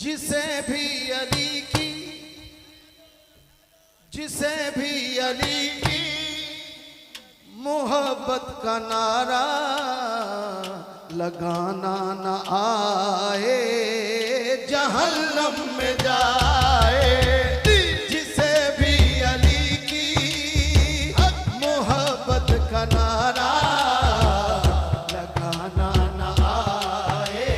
जिसे भी अली की मोहब्बत का नारा लगाना न आए जहन्नम में जाए। जिसे भी अली की मोहब्बत का नारा लगाना न आए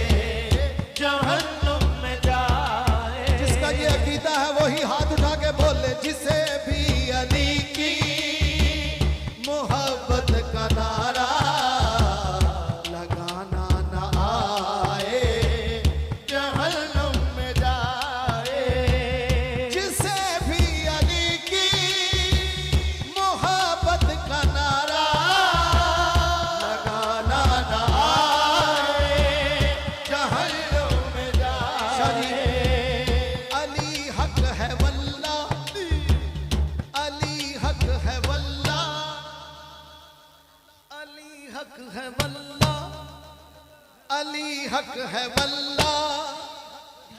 जहन्नम में जाए। जिसका ये अकीदा है वही हाथ उठा के बोले जिसे भी अली की मोहब्बत का नारा लगाना न आए जहन्नम में जाए। जिसे भी अली की मोहब्बत का नारा लगाना न आए जहन्नम में जाए। अली हक है वल्ला, अली हक है वल्ला, अली हक है वल्ला, अली हक है वल्ला,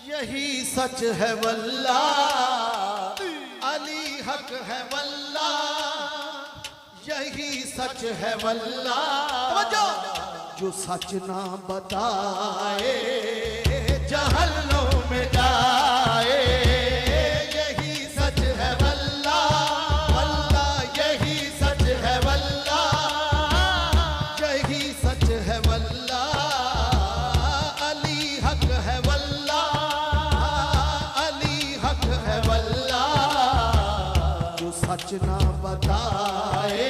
यही सच है वल्ला। अली हक है वल्ला, यही सच है वल्ला। जो सच ना बताए जहन्नम में जाए। यही सच है वल्ला, वल्ला यही सच है वल्ला, यही सच है वल्ला। अली हक है वल्ला, अली हक है वल्ला, जो सच ना बताए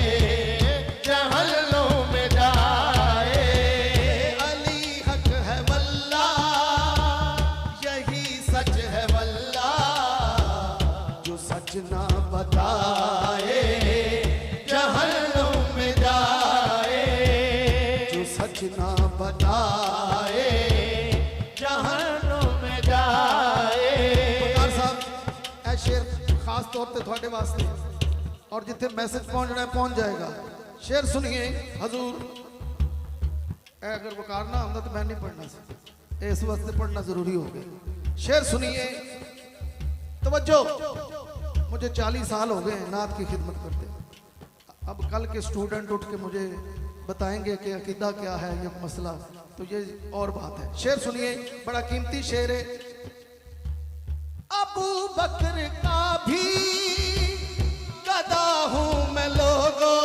जहन्नम में जाए। अली हक है वल्ला, यही सच है वल्ला, जो सच ना बताए जहन्नम में जाए। जो सच ना बताए जहन्नम में जाए। सरकार साहब ऐ शेर खास तौर पे थोड़े वास्ते और जिथे मैसेज पहुंचना है पहुंच जाएगा। शेर सुनिए हजूर। अगर वकार ना आंदा तो मैं नहीं पढ़ना सी, इस वास्ते पढ़ना जरूरी हो गया। शेर सुनिए, तवज्जो। मुझे 40 साल हो गए नात की खिदमत करते। अब कल के स्टूडेंट उठ के मुझे बताएंगे कि अकीदा क्या है ये मसला, तो ये और बात है। शेर सुनिए, बड़ा कीमती शेर है। अबू बकर का भी गदा हूं मैं लोगों,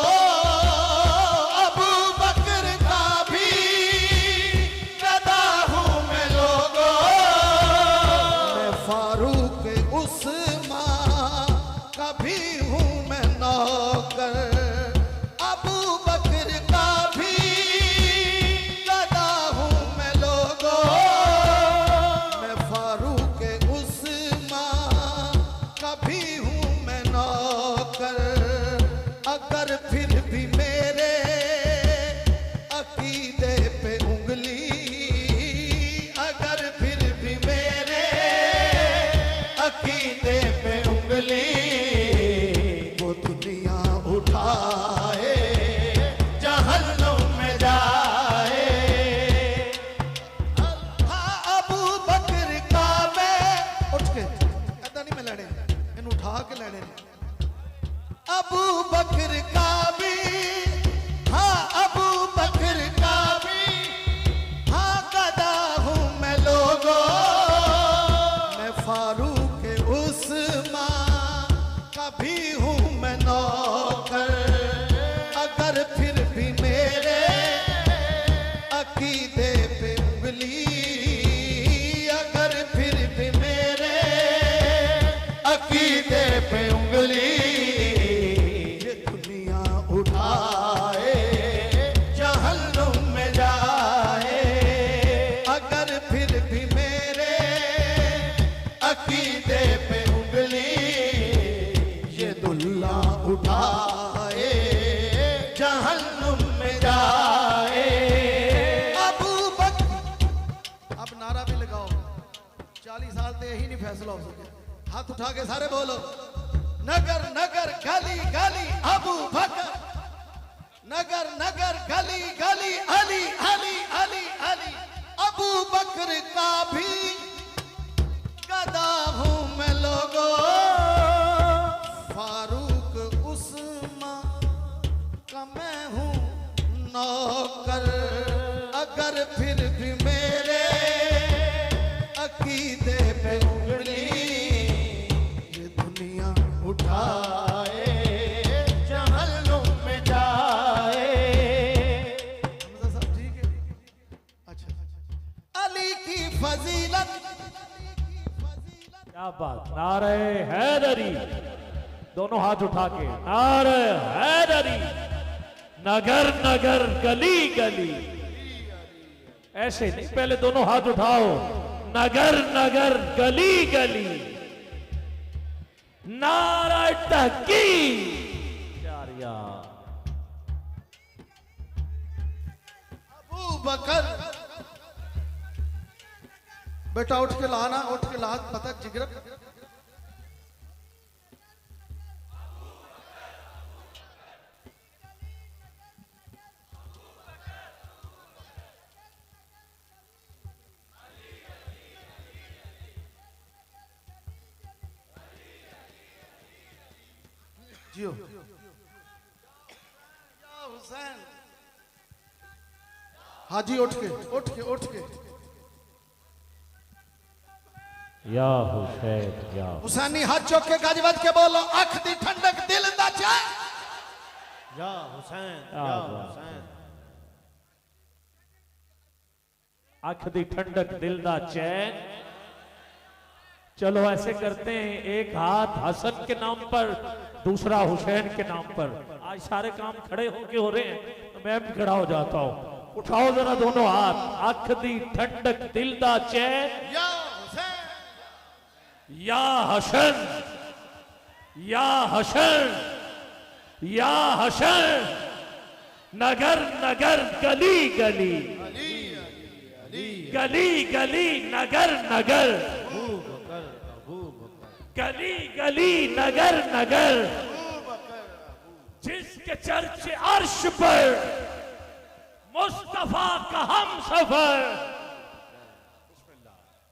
अबू बकर का भी गदा हूं मैं लोगों। मैं फारूक उस्मान का भी हूं मैं नौकर। अबू बकर का भी गदा हूं मैं लोगों। मैं फारूक उस्मान का भी हूं मैं नौकर। अगर फिर भी मेरे अकीदे पे उंगली, अगर फिर भी मेरे अकीदे पे उंगली, वो दुनिया उठाए जहन्नम में जाए। हाँ अबू बकर का मैं उठ के ऐसा नहीं मैं लड़े इन उठा के लड़े। अबू बकर का भी, हाँ अबू बकर का भी, हाँ गदा हूं मैं लोगों। मैं फारूक उस्मान का भी हूं मैं नौकर। अगर फिर भी मेरे अकीदे पे उंगली, अगर फिर भी मेरे अकीदे पे उंगली, ये दुनिया उठाए जहन्नम में जाए। अगर फिर भी मेरे अकीदे पे उंगली, ये दुल्ला उठाए जहन्नम में जाए। अबू बकर, अब नारा भी लगाओ। 40 साल से यही नहीं फैसला हो सके। हाथ उठा के सारे बोलो, नगर नगर गली गली अबू बकर, नगर नगर गली गली अली अली अली अली। अबू बकर का भी फजीलत। क्या बात, नारे हैदरी, दोनों हाथ उठा के नारे हैदरी, नगर नगर गली गली, ऐसे नहीं, पहले दोनों हाथ उठाओ, नगर नगर गली गली, नारा तहकीक। यारिया अबू बकर, बेटा उठ के लाना, उठ के ला, पता जिगर। जियो या हुसैन। हाजी उठ के उठ के उठ के। या हुसैन, या हुसैनी हाथ चौक के गाजीवत के बोलो, अख दी ठंडक दिल दा चैन। या हुसैन, क्या या बात हुसैन। आंख दी ठंडक दिल दा चैन। चलो ऐसे करते हैं, एक हाथ हसन के नाम पर, दूसरा हुसैन के नाम पर। आज सारे काम खड़े होके हो रहे हैं, तो मैं भी खड़ा हो जाता हूं। उठाओ जरा दोनों हाथ, आंख दी ठंडक दिल दा चैन। या हुसैन, या हसन, या हसन, या हसन, नगर नगर गली गली, गली गली नगर नगर, गली गली नगर नगर, जिसके चर्चे अर्श पर, मुस्तफा का हम सफर।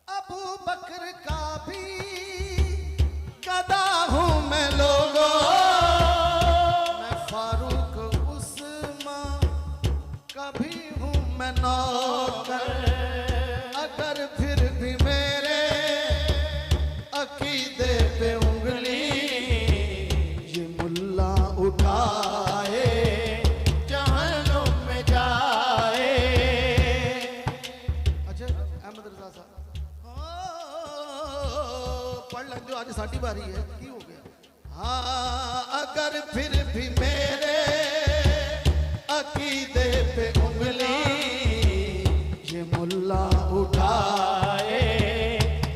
अबू बकर का भी गदा हूं मैं लोगों, मैं फारूक उस्मान का भी हूं मैं नौकर। अगर फिर भी मेरे अकीदे पे उंगली ये मुल्ला उठाए, जहन्नुम में जाए। अच्छा अहमद रजा साहब पढ़ लग दो, आज साडी बारी है, की हो गया। हाँ अगर फिर भी मेरे अकीदे पे उंगली ये मुल्ला उठाए,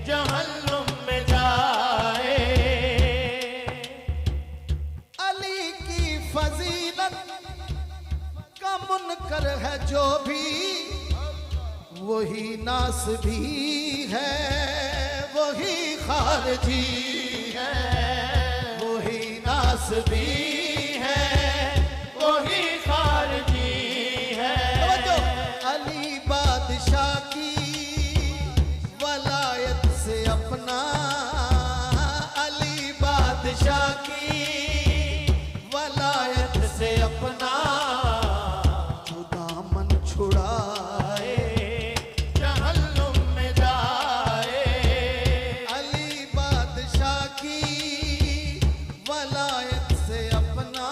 जहन्नुम में जाए। अली की फजीलत का मुनकर है जो भी, वही नास भी है, वही खारजी है, वही नास भी है, वही खारजी है। अली बादशाह की वलायत से अपना, अली बादशाह की वलायत से अपना जो दामन छुड़ाए, जहन्नुम में जाए। अली बादशाह की वलायत से अपना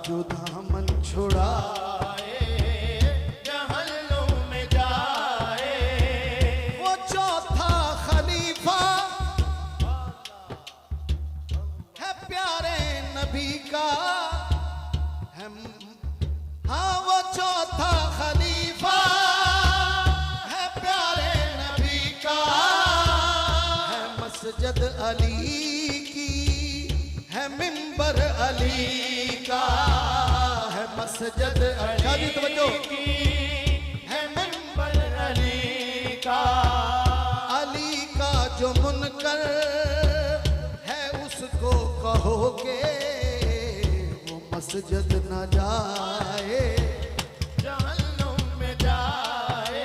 जो दामन छुड़ाए, जहन्नुम में जाए। वो चौथा खलीफा है प्यारे नबी का, है हाँ वो चौथा खलीफा है प्यारे नबी का, है मस्जिद अली की, है मिंबर अली का, है मस्जिद अली की, है मिंबर अली का। अली का जो मुनकर है उसको कहोगे वो मस्जिद न जाए, जहन्नुम में जाए।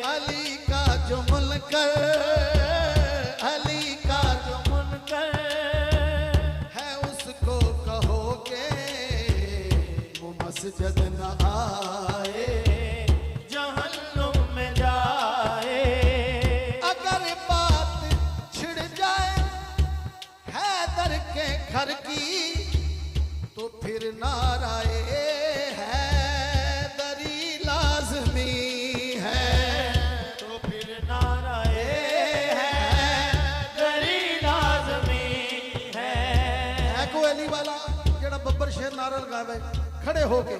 अली का जो मुनकर, अली का जो मुनकर है उसको कहोगे वो मस्जिद न आए, जहन्नुम में जाए। अगर बात छिड़ जाए हैदर के घर की तो फिर नाराए हैदरी लाजमी है, तो फिर नारा लगाया भाई, खड़े होके।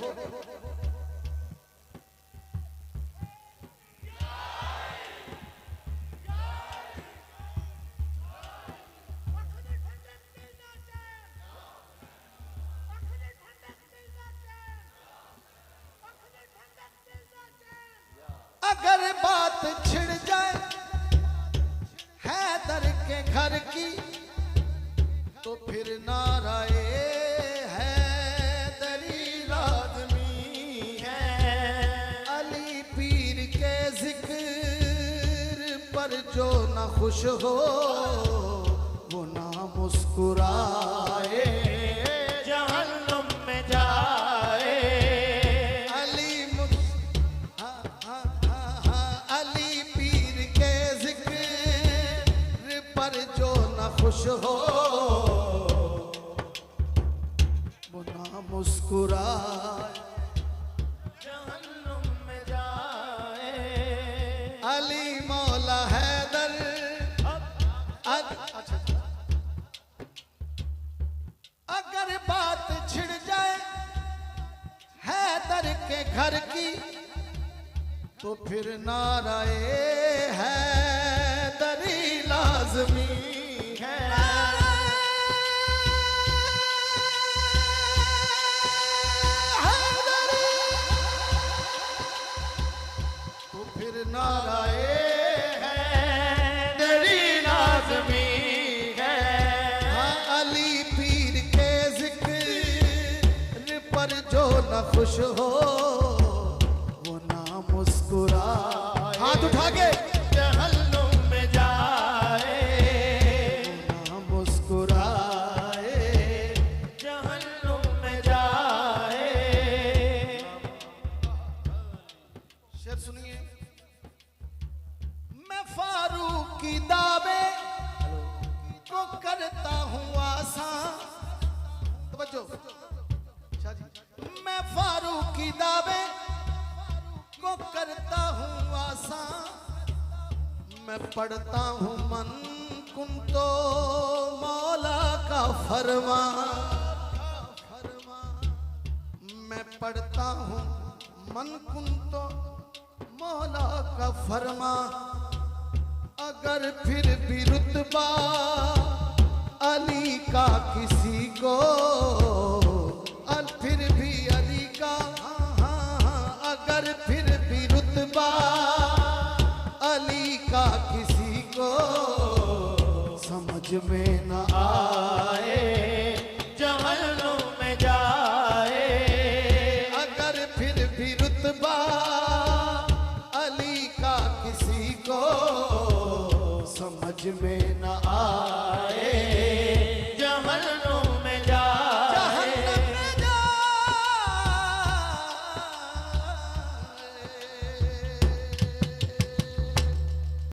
अगर बात छिड़ जाए हैदर के घर की, तो फिर नाराए हैदरी लाज़मी है। अली पीर के जिक्र पर जो न खुश हो, वो ना मुस्कुराए, जहन्नुम में जाए। अली पीर के जिक्र पर जो न खुश हो, वो ना मुस्कुराए, जहन्नुम में जाए। अली मौला हैदर। अगर बात छिड़ जाए हैदर के घर की, तो फिर नाराए हैदरी लाज़मी है। हैदरी, तो फिर नाराए हैदरी लाज़मी है। हाँ, अली पीर के जिक्र पर जो न खुश हो, वो ना मुस्कुराए। हाथ उठा के जहन्नुम में जाए, ना मुस्कुराए, जहन्नुम में जाए। शेर सुनिए। मैं फारूक की दावे को करता हूँ आसान। तवज्जो। शाह जी। मैं फारूक की दावे को करता हूँ आसान। मैं पढ़ता हूँ मन कुन तो मौला का फरमान। मैं पढ़ता हूँ मन कुन तो मौला का फरमान। अगर फिर भी रुतबा अली का किसी को, फिर भी अली का, अगर फिर भी रुतबा अली का किसी को समझ में न आए, जहन्नुम में जाए। अगर फिर भी रुतबा अली का किसी को समझ में न आए,